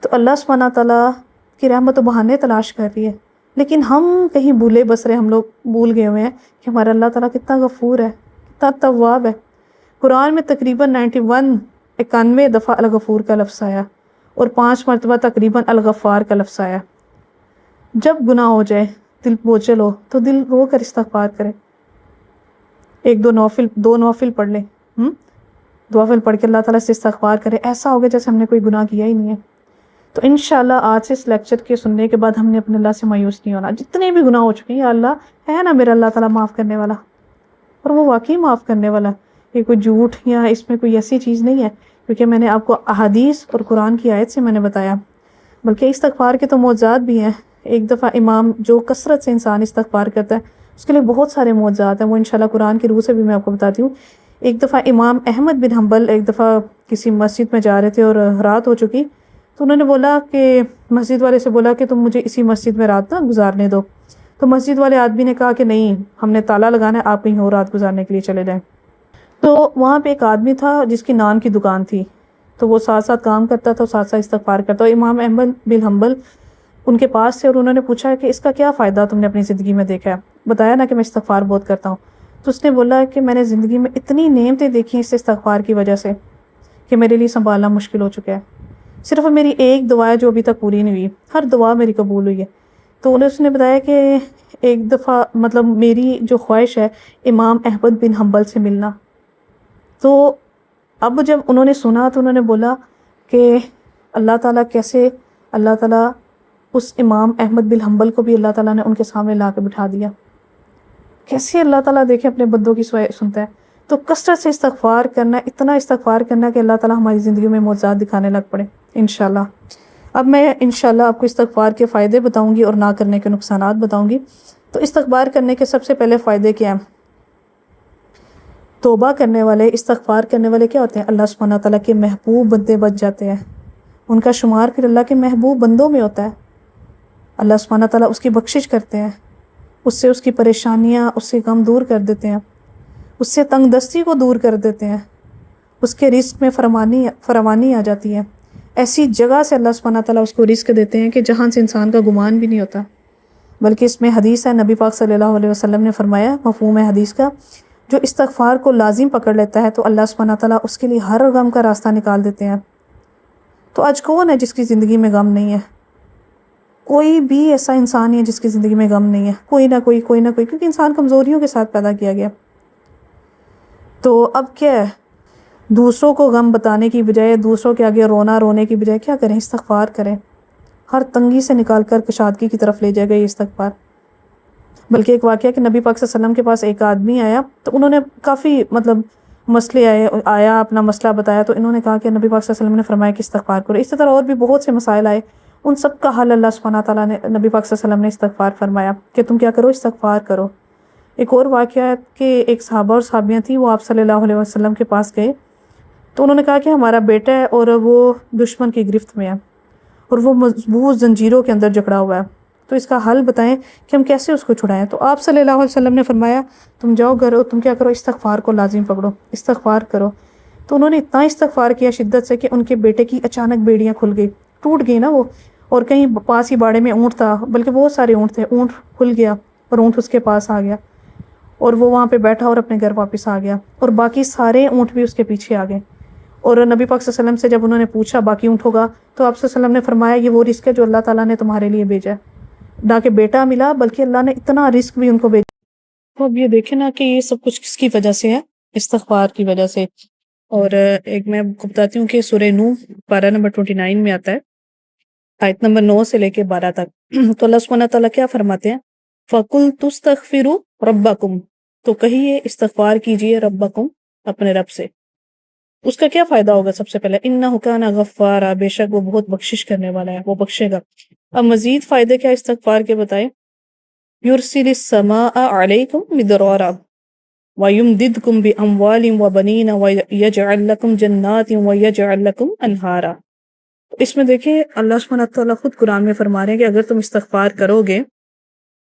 تو اللہ سبحانہ تعالیٰ کی رحمت و بہانے تلاش کر رہی ہے، لیکن ہم کہیں بھولے بس رہے، ہم لوگ بھول گئے ہوئے ہیں کہ ہمارا اللہ تعالیٰ کتنا غفور ہے، کتنا تواب ہے. قرآن میں تقریباً 91 دفعہ الغفور کا لفظ آیا اور 5 مرتبہ تقریباً الغفار کا لفظ آیا. جب گناہ ہو جائے، دل بوجھل ہو تو دل رو کر استغفار کرے، دو نوافل پڑھ لیں، نوافل پڑھ کے اللہ تعالیٰ سے استغفار کرے، ایسا ہوگا جیسے ہم نے کوئی گناہ کیا ہی نہیں ہے. تو انشاءاللہ آج سے اس لیکچر کے سننے کے بعد ہم نے اپنے اللہ سے مایوس نہیں ہونا. جتنے بھی گناہ ہو چکے ہیں، یا اللہ ہے نا میرا اللہ تعالیٰ معاف کرنے والا، اور وہ واقعی معاف کرنے والا. یہ کوئی جھوٹ یا اس میں کوئی ایسی چیز نہیں ہے، کیونکہ میں نے آپ کو احادیث اور قرآن کی آیت سے میں نے بتایا. بلکہ استغفار کے تو معجزات بھی ہیں. ایک دفعہ امام جو کثرت سے انسان استغفار کرتا ہے اس کے لیے بہت سارے معجزات ہیں، وہ انشاءاللہ قرآن کی روح سے بھی میں آپ کو بتاتی ہوں. ایک دفعہ امام احمد بن حنبل ایک دفعہ کسی مسجد میں جا رہے تھے اور رات ہو چکی، تو انہوں نے بولا کہ مسجد والے سے بولا کہ تم مجھے اسی مسجد میں رات نہ گزارنے دو. تو مسجد والے آدمی نے کہا کہ نہیں، ہم نے تالا لگانا ہے، آپ کہیں اور رات گزارنے کے لیے چلے جائیں. تو وہاں پہ ایک آدمی تھا جس کی نان کی دکان تھی، تو وہ ساتھ ساتھ کام کرتا تھا، ساتھ ساتھ استغفار کرتا. اور امام احمد بن حنبل ان کے پاس تھے، اور انہوں نے پوچھا کہ اس کا کیا فائدہ تم نے اپنی زندگی میں دیکھا ہے؟ بتایا نا کہ میں استغفار بہت کرتا ہوں. تو اس نے بولا کہ میں نے زندگی میں اتنی نعمتیں دیکھی اس استغفار کی وجہ سے کہ میرے لیے سنبھالنا مشکل ہو چکا ہے. صرف میری ایک دعا ہے جو ابھی تک پوری نہیں ہوئی، ہر دعا میری قبول ہوئی ہے. تو اس نے بتایا کہ ایک دفعہ مطلب میری جو خواہش ہے امام احمد بن حنبل سے ملنا. تو اب جب انہوں نے سنا تو انہوں نے بولا کہ اللہ تعالیٰ کیسے، اللہ تعالیٰ اس امام احمد بن حنبل کو بھی اللہ تعالیٰ نے ان کے سامنے لا کے بٹھا دیا. کیسے اللہ تعالیٰ دیکھے اپنے بندوں کی سنتا ہے. تو کثرت سے استغفار کرنا، اتنا استغفار کرنا کہ اللہ تعالیٰ ہماری زندگی میں معجزات دکھانے لگ پڑے انشاءاللہ. اب میں انشاءاللہ آپ کو استغفار کے فائدے بتاؤں گی اور نہ کرنے کے نقصانات بتاؤں گی. تو استغفار کرنے کے سب سے پہلے فائدے کیا ہیں؟ توبہ کرنے والے، استغفار کرنے والے کیا ہوتے ہیں؟ اللہ سبحانہ تعالیٰ کے محبوب بندے بن جاتے ہیں. ان کا شمار پھر اللہ کے محبوب بندوں میں ہوتا ہے. اللہ سبحانہ تعالیٰ اس کی بخشش کرتے ہیں، اس سے اس کی پریشانیاں، اس سے غم دور کر دیتے ہیں، اس سے تنگ دستی کو دور کر دیتے ہیں، اس کے رزق میں فراوانی آ جاتی ہے. ایسی جگہ سے اللہ سبحانہ تعالیٰ اس کو رزق دیتے ہیں کہ جہاں سے انسان کا گمان بھی نہیں ہوتا. بلکہ اس میں حدیث ہے، نبی پاک صلی اللہ علیہ وسلم نے فرمایا، مفہوم ہے حدیث کا، جو استغفار کو لازم پکڑ لیتا ہے تو اللہ سبحانہ تعالیٰ اس کے لیے ہر غم کا راستہ نکال دیتے ہیں. تو آج کون ہے جس کی زندگی میں غم نہیں ہے؟ کوئی بھی ایسا انسان نہیں ہے جس کی زندگی میں غم نہیں ہے. کوئی نہ کوئی، کیونکہ انسان کمزوریوں کے ساتھ پیدا کیا گیا. تو اب کیا ہے، دوسروں کو غم بتانے کی بجائے، دوسروں کے آگے رونے کی بجائے کیا کریں؟ استغفار کریں. ہر تنگی سے نکال کر کشادگی کی طرف لے جائے گا یہ استغفار. بلکہ ایک واقعہ کہ نبی پاک صلی اللہ علیہ وسلم کے پاس ایک آدمی آیا، تو انہوں نے کافی مسئلے آیا، اپنا مسئلہ بتایا. تو انہوں نے کہا کہ نبی پاک صلی اللہ علیہ وسلم نے فرمایا کہ استغفار کرو. اسی طرح اور بھی بہت سے مسائل آئے، ان سب کا حل اللہ سبحانہ تعالیٰ نے، نبی پاک صلی اللہ علیہ وسلم نے استغفار فرمایا کہ تم کیا کرو؟ استغفار کرو. ایک اور واقعہ ہے کہ ایک صحابہ اور صحابیاں تھیں، وہ آپ صلی اللہ علیہ وسلم کے پاس گئے. تو انہوں نے کہا کہ ہمارا بیٹا ہے اور وہ دشمن کی گرفت میں ہے اور وہ مضبوط زنجیروں کے اندر جکڑا ہوا ہے، تو اس کا حل بتائیں کہ ہم کیسے اس کو چھڑائیں. تو آپ صلی اللہ علیہ وسلم نے فرمایا تم جاؤ گھر اور تم کیا کرو؟ استغفار کو لازم پکڑو، استغفار کرو. تو انہوں نے اتنا استغفار کیا شدت سے کہ ان کے بیٹے کی اچانک بیڑیاں کھل گئی، ٹوٹ گئی نا وہ. اور کہیں پاس ہی باڑے میں اونٹ تھا، بلکہ بہت سارے اونٹ تھے، اونٹ کھل گیا اور اونٹ اس کے پاس آ گیا اور وہ وہاں پہ بیٹھا اور اپنے گھر واپس آ گیا، اور باقی سارے اونٹ بھی اس کے پیچھے آ گئے. اور نبی پاک صلی اللہ علیہ وسلم سے جب انہوں نے پوچھا باقی اونٹ ہوگا، تو آپ صلی اللہ علیہ وسلم نے فرمایا یہ وہ رزق ہے جو اللہ تعالیٰ نے تمہارے لیے بھیجا ہے. نہ کہ بیٹا ملا، بلکہ اللہ نے اتنا رزق بھی ان کو بھیجا. تو اب یہ دیکھیں نا کہ یہ سب کچھ کس کی وجہ سے ہے؟ استغفار کی وجہ سے. اور ایک میں آپ کو بتاتی ہوں کہ سورہ نوح پارہ نمبر 29 میں آتا ہے، آیت نمبر 9 سے لے کے 12 تک. تو اللہ سبحانہ تعالیٰ کیا فرماتے ہیں؟ فَقُلْ تُسْتَغْفِرُوا رَبَّكُمْ، تو کہیے استغفار کیجئے ربکم، اپنے رب سے. اس کا کیا فائدہ ہوگا؟ سب سے پہلے انہ کان غفارا، بے شک وہ بہت بخشش کرنے والا ہے، وہ بخشے گا. اب مزید فائدے کیا استغفار کے بتائے؟ یرسل السماء علیکم مدرارا ویمددکم باموال وبنین ویجعل لکم جنات ویجعل لکم انہارا. اس میں دیکھیں اللہ سبحانہ تعالیٰ خود قرآن میں فرما رہے ہیں کہ اگر تم استغفار کرو گے،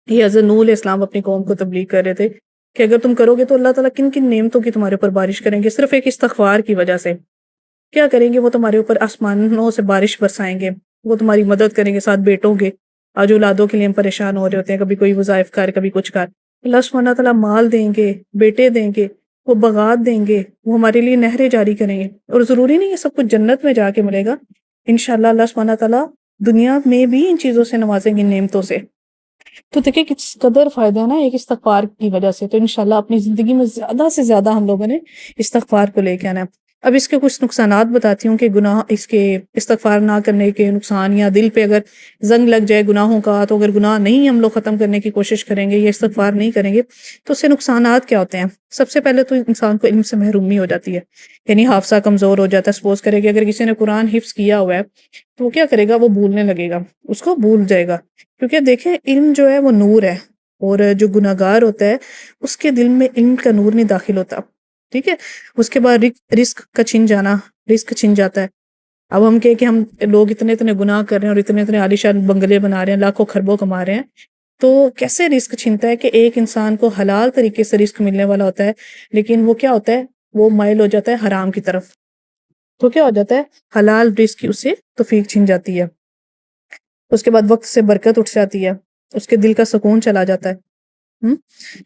یہ حضرت نوح علیہ السلام اپنی قوم کو تبلیغ کر رہے تھے کہ اگر تم کرو گے تو اللہ تعالیٰ کن کن نعمتوں کی تمہارے اوپر بارش کریں گے صرف ایک استغفار کی وجہ سے. کیا کریں گے؟ وہ تمہارے اوپر آسمانوں سے بارش برسائیں گے، وہ تمہاری مدد کریں گے ساتھ بیٹوں گے. آج اولادوں کے لیے ہم پریشان ہو رہے ہوتے ہیں، کبھی کوئی وظائف کر، کبھی کچھ کر. اللہ سبحانہ تعالیٰ مال دیں گے، بیٹے دیں گے، وہ بغات دیں گے، وہ ہمارے لیے نہریں جاری کریں گے. اور ضروری نہیں یہ سب کچھ جنت میں جا کے ملے گا، انشاءاللہ اللہ سبحانہ تعالیٰ دنیا میں بھی ان چیزوں سے نوازیں گے، نعمتوں سے. تو دیکھیں کس قدر فائدہ ہے نا ایک استغفار کی وجہ سے. تو انشاءاللہ اپنی زندگی میں زیادہ سے زیادہ ہم لوگوں نے استغفار کو لے کے آنا ہے. اب اس کے کچھ نقصانات بتاتی ہوں کہ گناہ، اس کے استغفار نہ کرنے کے نقصان، یا دل پہ اگر زنگ لگ جائے گناہوں کا، تو اگر گناہ نہیں ہم لوگ ختم کرنے کی کوشش کریں گے یا استغفار نہیں کریں گے تو اس سے نقصانات کیا ہوتے ہیں؟ سب سے پہلے تو انسان کو علم سے محرومی ہو جاتی ہے، یعنی حافظہ کمزور ہو جاتا ہے. سپوز کرے کہ اگر کسی نے قرآن حفظ کیا ہوا ہے تو وہ کیا کرے گا؟ وہ بھولنے لگے گا، اس کو بھول جائے گا. کیونکہ دیکھیں علم جو ہے وہ نور ہے، اور جو گناہگار ہوتا ہے اس کے دل میں علم کا نور نہیں داخل ہوتا. ٹھیک ہے، اس کے بعد رزق کا چھن جانا، رزق چھن جاتا ہے. اب ہم کہیں کہ ہم لوگ اتنے اتنے گناہ کر رہے ہیں اور اتنے اتنے عالیشان بنگلے بنا رہے ہیں، لاکھوں خربوں کما رہے ہیں، تو کیسے رزق چھنتا ہے؟ کہ ایک انسان کو حلال طریقے سے رزق ملنے والا ہوتا ہے، لیکن وہ کیا ہوتا ہے؟ وہ مائل ہو جاتا ہے حرام کی طرف، تو کیا ہو جاتا ہے، حلال رزق کی اسے توفیق چھن جاتی ہے، اس کے بعد وقت سے برکت اٹھ جاتی ہے، اس کے دل کا سکون چلا جاتا ہے۔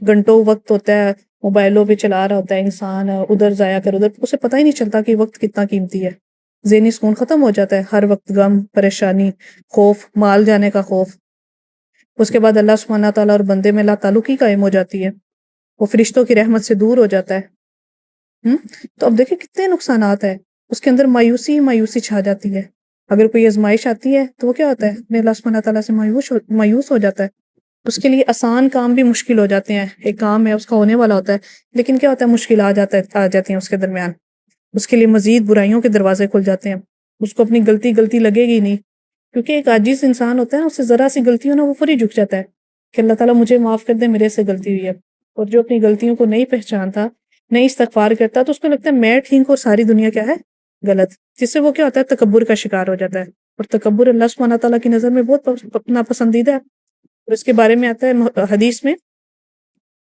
گھنٹوں وقت ہوتا ہے موبائلوں پہ چلا رہا ہوتا ہے انسان، ادھر ضائع کر ادھر، اسے پتہ ہی نہیں چلتا کہ وقت کتنا قیمتی ہے، ذہنی سکون ختم ہو جاتا ہے، ہر وقت غم، پریشانی، خوف، مال جانے کا خوف۔ اس کے بعد اللہ سبحانہ تعالیٰ اور بندے میں لا تعلقی قائم ہو جاتی ہے، وہ فرشتوں کی رحمت سے دور ہو جاتا ہے۔ تو اب دیکھیں کتنے نقصانات ہیں، اس کے اندر مایوسی مایوسی چھا جاتی ہے، اگر کوئی آزمائش آتی ہے تو وہ کیا ہوتا ہے، اپنے اللہ سبحانہ تعالیٰ سے مایوس ہو جاتا ہے، اس کے لیے آسان کام بھی مشکل ہو جاتے ہیں، ایک کام ہے اس کا ہونے والا ہوتا ہے لیکن کیا ہوتا ہے، مشکل آ جاتی ہیں اس کے درمیان، اس کے لیے مزید برائیوں کے دروازے کھل جاتے ہیں، اس کو اپنی غلطی لگے گی نہیں، کیونکہ ایک عاجز انسان ہوتا ہے نا، اس سے ذرا سی غلطی ہو نا وہ فوری جھک جاتا ہے کہ اللہ تعالیٰ مجھے معاف کر دے، میرے سے غلطی ہوئی ہے۔ اور جو اپنی غلطیوں کو نہیں پہچانتا، نہیں استغفار کرتا، تو اس کو لگتا ہے میں ٹھیک اور ساری دنیا کیا ہے، غلط، جس سے وہ کیا ہوتا ہے، تکبر کا شکار ہو جاتا ہے، اور تکبر اللہ سبحانہ تعالیٰ کی نظر میں بہت ناپسندیدہ ہے۔ اور اس کے بارے میں آتا ہے حدیث میں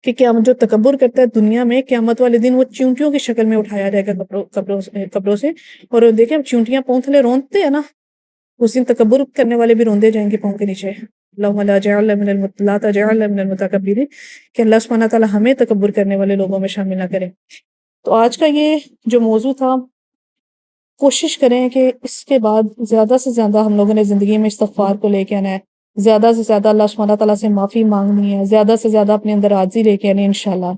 کہ جو تکبر کرتا ہے دنیا میں، قیامت والے دن وہ چیونٹیوں کی شکل میں اٹھایا جائے گا قبروں سے، اور دیکھیں چیونٹیاں پاؤں تھلے رونتے ہیں نا، اس دن تکبر کرنے والے بھی روندے جائیں گے پاؤں کے نیچے، اللہم لا تجعلنا من المتکبرین، کہ اللہ سبحانہ تعالیٰ ہمیں تکبر کرنے والے لوگوں میں شامل نہ کرے۔ تو آج کا یہ جو موضوع تھا، کوشش کریں کہ اس کے بعد زیادہ سے زیادہ ہم لوگوں نے زندگی میں استغفار کو لے کے آنا ہے، زیادہ سے زیادہ اللہ سبحانہ تعالیٰ سے معافی مانگنی ہے، زیادہ سے زیادہ اپنے اندر عاجزی لے کے آنی ہے انشاءاللہ۔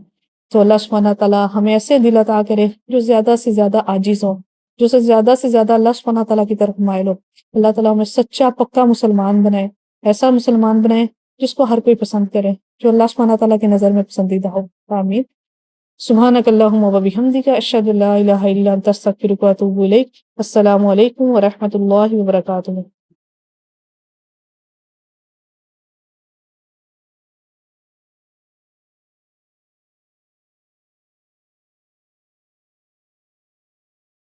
تو اللہ سبحانہ تعالیٰ ہمیں ایسے دل عطا کرے جو زیادہ سے زیادہ عاجز ہو، جو زیادہ سے زیادہ اللہ سبحانہ تعالیٰ کی طرف مائل ہو۔ اللہ تعالیٰ ہمیں سچا پکا مسلمان بنائے، ایسا مسلمان بنائے جس کو ہر کوئی پسند کرے، جو اللہ سبحانہ تعالیٰ کی نظر میں پسندیدہ ہو۔ آمین۔ سبحانک اللہم و بحمدک، اشہد ان لا الہ الا انت، استغفرک و اتوب الیک۔ السلام علیکم ورحمۃ اللہ وبرکاتہ۔